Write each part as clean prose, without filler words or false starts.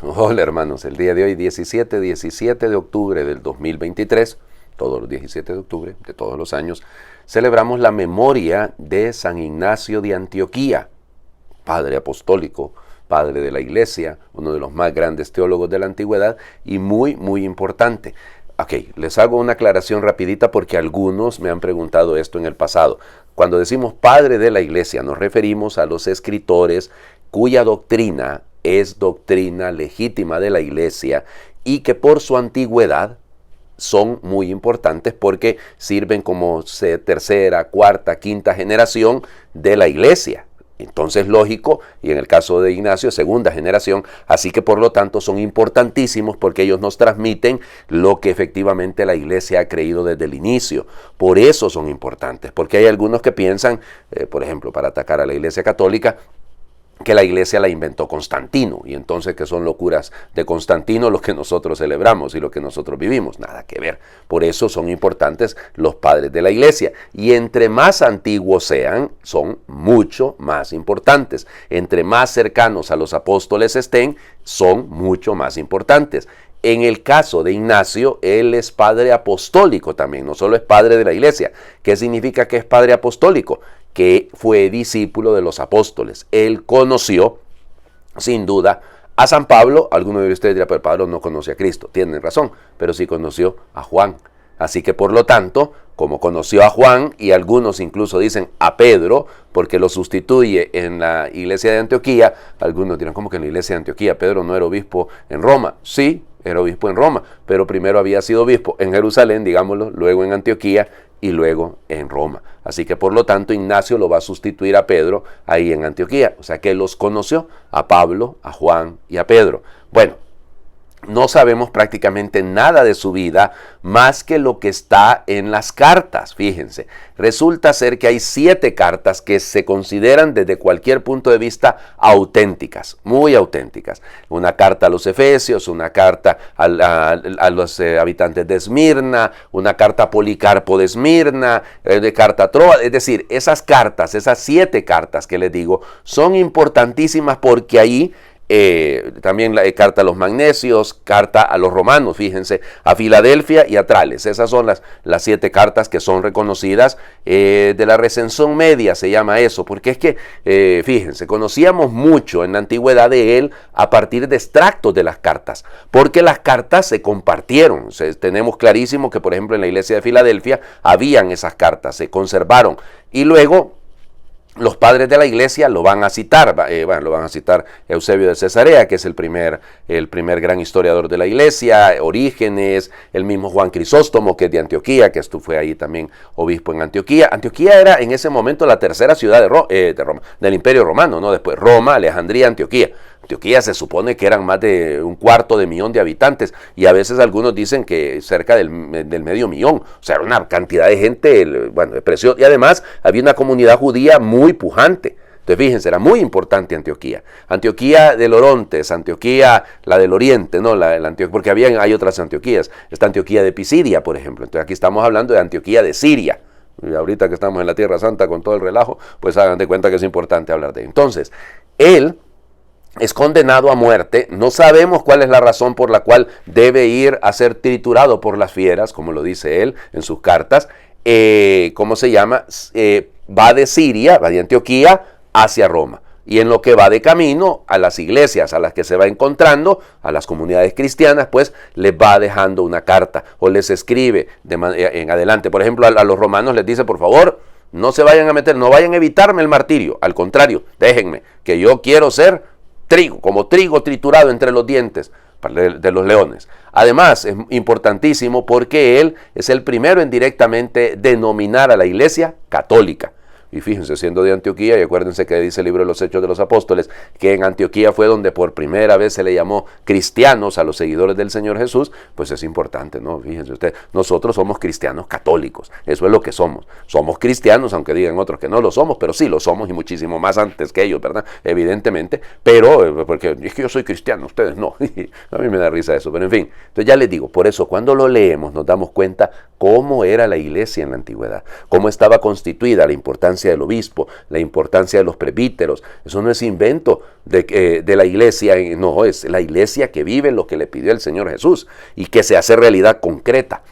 Hola hermanos, el día de hoy 17 de octubre del 2023, todos los 17 de octubre de todos los años, celebramos la memoria de San Ignacio de Antioquía, padre apostólico, padre de la Iglesia, uno de los más grandes teólogos de la antigüedad y muy importante. Ok, les hago una aclaración rapidita porque algunos me han preguntado esto en el pasado. Cuando decimos padre de la Iglesia nos referimos a los escritores cuya doctrina es doctrina legítima de la Iglesia y que por su antigüedad son muy importantes porque sirven como tercera, cuarta, quinta generación de la Iglesia. Entonces, lógico, y en el caso de Ignacio, segunda generación, así que por lo tanto son importantísimos porque ellos nos transmiten lo que efectivamente la Iglesia ha creído desde el inicio. Por eso son importantes, porque hay algunos que piensan, por ejemplo, para atacar a la Iglesia Católica, que la Iglesia la inventó Constantino, y entonces que son locuras de Constantino lo que nosotros celebramos y lo que nosotros vivimos, nada que ver. Por eso son importantes los padres de la Iglesia, y entre más antiguos sean, son mucho más importantes. Entre más cercanos a los apóstoles estén, son mucho más importantes. En el caso de Ignacio, él es padre apostólico también, no solo es padre de la Iglesia. ¿Qué significa que es padre apostólico? Que fue discípulo de los apóstoles. Él conoció, sin duda, a San Pablo. Algunos de ustedes dirán, pero Pablo no conoce a Cristo. Tienen razón, pero sí conoció a Juan. Así que por lo tanto, como conoció a Juan, y algunos incluso dicen a Pedro, porque lo sustituye en la iglesia de Antioquía, algunos dirán, ¿cómo que en la iglesia de Antioquía Pedro no era obispo en Roma? Sí, era obispo en Roma, pero primero había sido obispo en Jerusalén, digámoslo, luego en Antioquía y luego en Roma. Así que por lo tanto Ignacio lo va a sustituir a Pedro ahí en Antioquía. O sea que él los conoció, a Pablo, a Juan y a Pedro. Bueno, no sabemos prácticamente nada de su vida más que lo que está en las cartas. Fíjense, resulta ser que hay 7 cartas que se consideran desde cualquier punto de vista auténticas, muy auténticas. Una carta a los Efesios, una carta a los habitantes de Esmirna, una carta a Policarpo de Esmirna, de carta a Troas. Es decir, esas cartas, esas 7 cartas que les digo, son importantísimas porque ahí también la carta a los magnesios, carta a los romanos, fíjense, a Filadelfia y a Trales. Esas son las 7 cartas que son reconocidas de la recensión media, se llama eso, porque es que, fíjense, conocíamos mucho en la antigüedad de él a partir de extractos de las cartas, porque las cartas se compartieron. Tenemos clarísimo que, por ejemplo, en la iglesia de Filadelfia habían esas cartas, se conservaron, y luego los padres de la Iglesia lo van a citar, lo van a citar Eusebio de Cesarea, que es el primer gran historiador de la Iglesia, Orígenes, el mismo Juan Crisóstomo, que es de Antioquía, que fue ahí también obispo en Antioquía. Antioquía era en ese momento la tercera ciudad de Roma, del Imperio Romano, ¿no? Después Roma, Alejandría, Antioquía. Antioquía se supone que eran más de 250,000 de habitantes, y a veces algunos dicen que cerca del 500,000. O sea, era una cantidad de gente, preciosa, y además había una comunidad judía muy pujante. Entonces fíjense, era muy importante Antioquía. Antioquía del Orontes, Antioquía, la del Oriente, ¿no? Porque hay otras Antioquías. Está Antioquía de Pisidia, por ejemplo. Entonces aquí estamos hablando de Antioquía de Siria. Y ahorita que estamos en la Tierra Santa con todo el relajo, pues hagan de cuenta que es importante hablar de él. Entonces, él es condenado a muerte. No sabemos cuál es la razón por la cual debe ir a ser triturado por las fieras, como lo dice él en sus cartas. ¿Cómo se llama? Va de Siria, va de Antioquía hacia Roma. Y en lo que va de camino a las iglesias a las que se va encontrando, a las comunidades cristianas, pues les va dejando una carta o les escribe en adelante. Por ejemplo, a los romanos les dice, por favor, no se vayan a meter, no vayan a evitarme el martirio. Al contrario, déjenme, que yo quiero ser trigo, como trigo triturado entre los dientes de los leones. Además, es importantísimo porque él es el primero en directamente denominar a la Iglesia católica. Y fíjense, siendo de Antioquía, y acuérdense que dice el libro de los Hechos de los Apóstoles, que en Antioquía fue donde por primera vez se le llamó cristianos a los seguidores del Señor Jesús, pues es importante, ¿no? Fíjense ustedes, nosotros somos cristianos católicos, eso es lo que somos. Somos cristianos, aunque digan otros que no lo somos, pero sí lo somos y muchísimo más antes que ellos, ¿verdad? Evidentemente, pero, porque es que yo soy cristiano, ustedes no. A mí me da risa eso, pero en fin. Entonces ya les digo, por eso cuando lo leemos nos damos cuenta cómo era la iglesia en la antigüedad, cómo estaba constituida, la importancia importancia del obispo, la importancia de los presbíteros. Eso no es invento de la iglesia, no, es la iglesia que vive lo que le pidió el Señor Jesús y que se hace realidad concreta.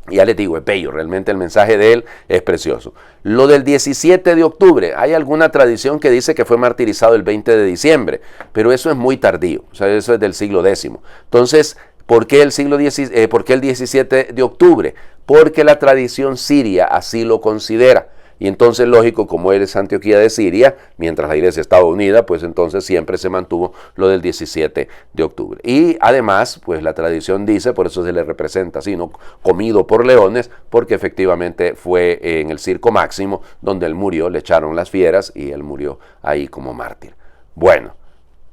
Ya les digo, es bello, realmente el mensaje de él es precioso. Lo del 17 de octubre, hay alguna tradición que dice que fue martirizado el 20 de diciembre, pero eso es muy tardío, o sea, eso es del siglo X. Entonces, ¿por qué el 17 de octubre? Porque la tradición siria así lo considera. Y entonces, lógico, como él es Antioquía de Siria, mientras la iglesia estaba unida, pues entonces siempre se mantuvo lo del 17 de octubre. Y además, pues la tradición dice, por eso se le representa así, ¿no? Comido por leones, porque efectivamente fue en el Circo Máximo donde él murió, le echaron las fieras y él murió ahí como mártir. Bueno,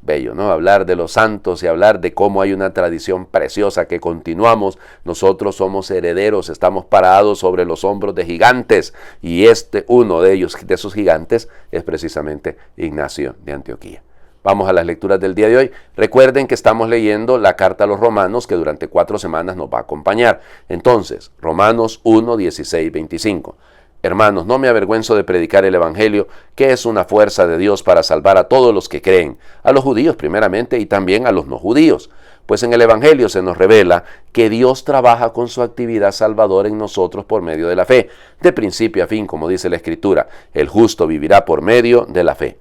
bello, ¿no? Hablar de los santos y hablar de cómo hay una tradición preciosa que continuamos. Nosotros somos herederos, estamos parados sobre los hombros de gigantes y uno de ellos, de esos gigantes, es precisamente Ignacio de Antioquía. Vamos a las lecturas del día de hoy. Recuerden que estamos leyendo la carta a los Romanos que durante 4 semanas nos va a acompañar. Entonces, Romanos 1, 16, 25. Hermanos, no me avergüenzo de predicar el Evangelio, que es una fuerza de Dios para salvar a todos los que creen, a los judíos primeramente y también a los no judíos. Pues en el Evangelio se nos revela que Dios trabaja con su actividad salvadora en nosotros por medio de la fe. De principio a fin, como dice la Escritura, el justo vivirá por medio de la fe.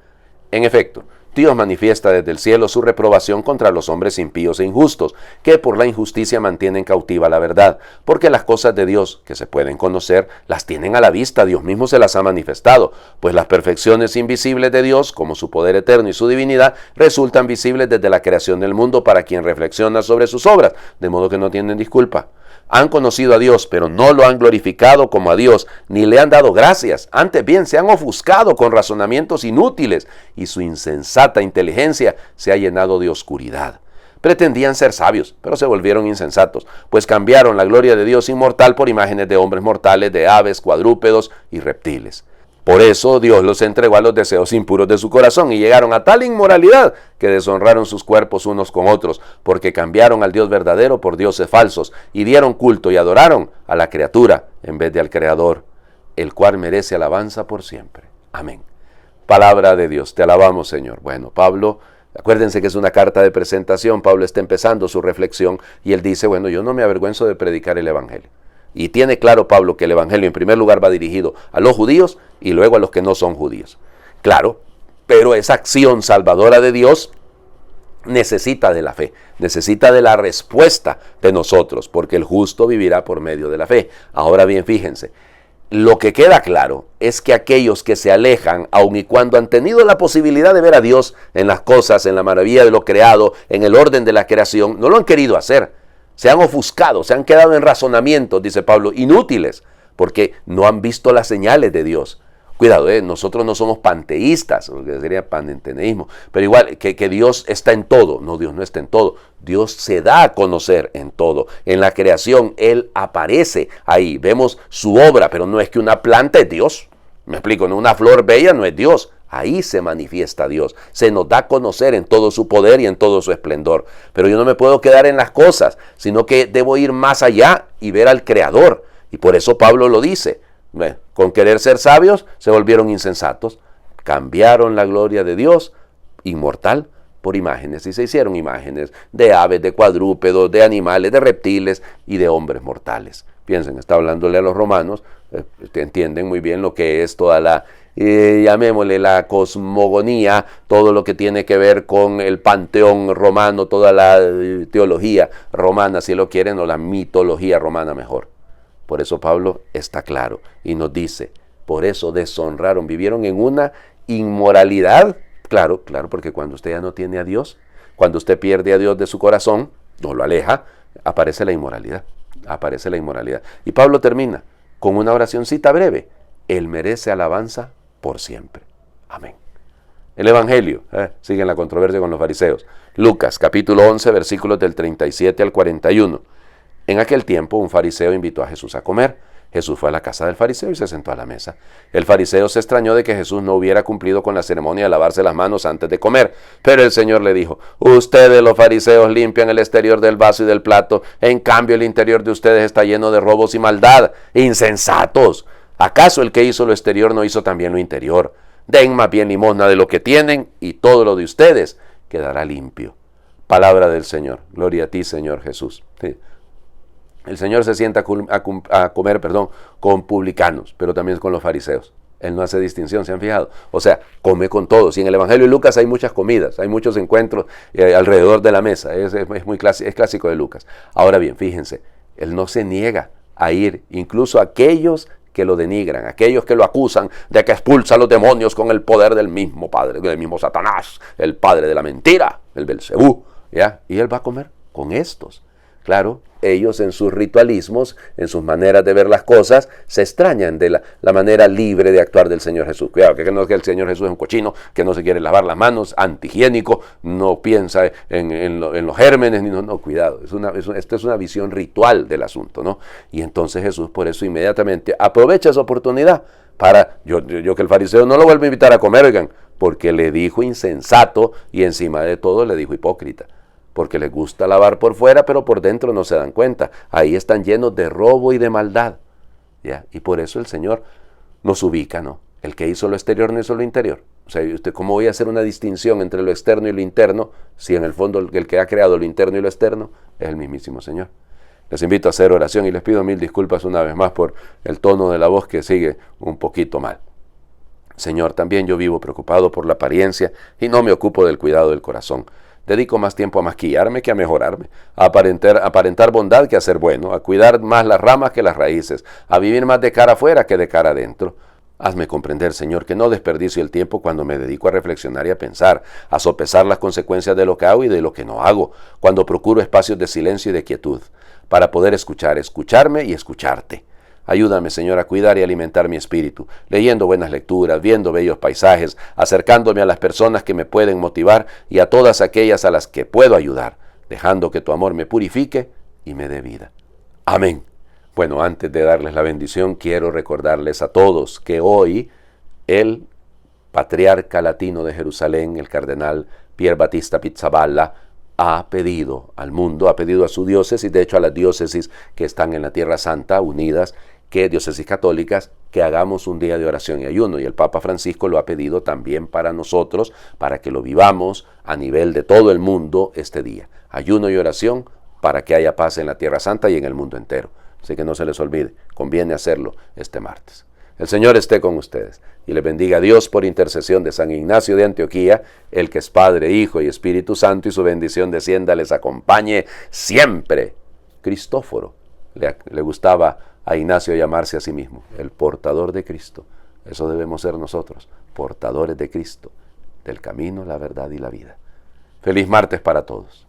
En efecto, Dios manifiesta desde el cielo su reprobación contra los hombres impíos e injustos, que por la injusticia mantienen cautiva la verdad, porque las cosas de Dios que se pueden conocer, las tienen a la vista, Dios mismo se las ha manifestado, pues las perfecciones invisibles de Dios, como su poder eterno y su divinidad, resultan visibles desde la creación del mundo para quien reflexiona sobre sus obras, de modo que no tienen disculpa. Han conocido a Dios, pero no lo han glorificado como a Dios, ni le han dado gracias. Antes bien, se han ofuscado con razonamientos inútiles, y su insensata inteligencia se ha llenado de oscuridad. Pretendían ser sabios, pero se volvieron insensatos, pues cambiaron la gloria de Dios inmortal por imágenes de hombres mortales, de aves, cuadrúpedos y reptiles. Por eso Dios los entregó a los deseos impuros de su corazón y llegaron a tal inmoralidad que deshonraron sus cuerpos unos con otros, porque cambiaron al Dios verdadero por dioses falsos y dieron culto y adoraron a la criatura en vez de al Creador, el cual merece alabanza por siempre. Amén. Palabra de Dios, te alabamos, Señor. Bueno, Pablo, acuérdense que es una carta de presentación, Pablo está empezando su reflexión y él dice, bueno, yo no me avergüenzo de predicar el Evangelio. Y tiene claro Pablo que el Evangelio en primer lugar va dirigido a los judíos y luego a los que no son judíos. Claro, pero esa acción salvadora de Dios necesita de la fe, necesita de la respuesta de nosotros, porque el justo vivirá por medio de la fe. Ahora bien, fíjense, lo que queda claro es que aquellos que se alejan, aun y cuando han tenido la posibilidad de ver a Dios en las cosas, en la maravilla de lo creado, en el orden de la creación, no lo han querido hacer. Se han ofuscado, se han quedado en razonamientos, dice Pablo, inútiles, porque no han visto las señales de Dios. Cuidado, nosotros no somos panteístas, porque sería panenteísmo, pero igual que Dios está en todo. No, Dios no está en todo. Dios se da a conocer en todo. En la creación, Él aparece ahí. Vemos su obra, pero no es que una planta es Dios. Me explico, ¿no? Una flor bella no es Dios. Ahí se manifiesta Dios, se nos da a conocer en todo su poder y en todo su esplendor. Pero yo no me puedo quedar en las cosas, sino que debo ir más allá y ver al Creador. Y por eso Pablo lo dice, con querer ser sabios se volvieron insensatos, cambiaron la gloria de Dios inmortal por imágenes y se hicieron imágenes de aves, de cuadrúpedos, de animales, de reptiles y de hombres mortales. Piensen, está hablándole a los romanos, entienden muy bien lo que es toda la llamémosle la cosmogonía, todo lo que tiene que ver con el panteón romano, toda la teología romana, si lo quieren, o la mitología romana mejor. Por eso Pablo está claro y nos dice, por eso deshonraron, vivieron en una inmoralidad. Claro, porque cuando usted ya no tiene a Dios, cuando usted pierde a Dios de su corazón, no lo aleja, aparece la inmoralidad. Y Pablo termina con una oracioncita breve. Él merece alabanza por siempre. Amén. El Evangelio, sigue en la controversia con los fariseos. Lucas, capítulo 11, versículos del 37 al 41. En aquel tiempo, un fariseo invitó a Jesús a comer. Jesús fue a la casa del fariseo y se sentó a la mesa. El fariseo se extrañó de que Jesús no hubiera cumplido con la ceremonia de lavarse las manos antes de comer. Pero el Señor le dijo, ustedes los fariseos limpian el exterior del vaso y del plato, en cambio el interior de ustedes está lleno de robos y maldad. Insensatos. ¿Acaso el que hizo lo exterior no hizo también lo interior? Den más bien limosna de lo que tienen y todo lo de ustedes quedará limpio. Palabra del Señor. Gloria a ti, Señor Jesús. Sí. El Señor se sienta a comer con publicanos, pero también con los fariseos. Él no hace distinción, ¿se han fijado? O sea, come con todos. Y en el Evangelio de Lucas hay muchas comidas, hay muchos encuentros alrededor de la mesa. Es clásico de Lucas. Ahora bien, fíjense, Él no se niega a ir, incluso a aquellos que lo denigran, aquellos que lo acusan de que expulsa a los demonios con el poder del mismo padre, del mismo Satanás, el padre de la mentira, el Belcebú, ¿ya? Y Él va a comer con estos. Claro, ellos en sus ritualismos, en sus maneras de ver las cosas, se extrañan de la manera libre de actuar del Señor Jesús. Cuidado, que no es que el Señor Jesús es un cochino, que no se quiere lavar las manos, antihigiénico, no piensa en los gérmenes, no, cuidado. Esto es una visión ritual del asunto, ¿no? Y entonces Jesús por eso inmediatamente aprovecha esa oportunidad para, yo que el fariseo no lo vuelvo a invitar a comer, oigan, porque le dijo insensato y encima de todo le dijo hipócrita. Porque les gusta lavar por fuera, pero por dentro no se dan cuenta. Ahí están llenos de robo y de maldad. ¿Ya? Y por eso el Señor nos ubica, ¿no? El que hizo lo exterior no hizo lo interior. O sea, ¿cómo voy a hacer una distinción entre lo externo y lo interno si en el fondo el que ha creado lo interno y lo externo es el mismísimo Señor? Les invito a hacer oración y les pido 1000 disculpas una vez más por el tono de la voz que sigue un poquito mal. Señor, también yo vivo preocupado por la apariencia y no me ocupo del cuidado del corazón. Dedico más tiempo a maquillarme que a mejorarme, a aparentar bondad que a ser bueno, a cuidar más las ramas que las raíces, a vivir más de cara afuera que de cara adentro. Hazme comprender, Señor, que no desperdicio el tiempo cuando me dedico a reflexionar y a pensar, a sopesar las consecuencias de lo que hago y de lo que no hago, cuando procuro espacios de silencio y de quietud, para poder escucharme y escucharte. Ayúdame, Señor, a cuidar y alimentar mi espíritu, leyendo buenas lecturas, viendo bellos paisajes, acercándome a las personas que me pueden motivar y a todas aquellas a las que puedo ayudar, dejando que tu amor me purifique y me dé vida. Amén. Bueno, antes de darles la bendición, quiero recordarles a todos que hoy el patriarca latino de Jerusalén, el cardenal Pier Battista Pizzaballa, ha pedido al mundo, ha pedido a su diócesis, de hecho a las diócesis que están en la Tierra Santa, unidas, que diócesis católicas, que hagamos un día de oración y ayuno. Y el Papa Francisco lo ha pedido también para nosotros, para que lo vivamos a nivel de todo el mundo este día. Ayuno y oración para que haya paz en la Tierra Santa y en el mundo entero. Así que no se les olvide, conviene hacerlo este martes. El Señor esté con ustedes y les bendiga a Dios por intercesión de San Ignacio de Antioquía, el que es Padre, Hijo y Espíritu Santo, y su bendición descienda, les acompañe siempre. Cristóforo le gustaba a Ignacio llamarse a sí mismo, el portador de Cristo. Eso debemos ser nosotros, portadores de Cristo, del camino, la verdad y la vida. Feliz martes para todos.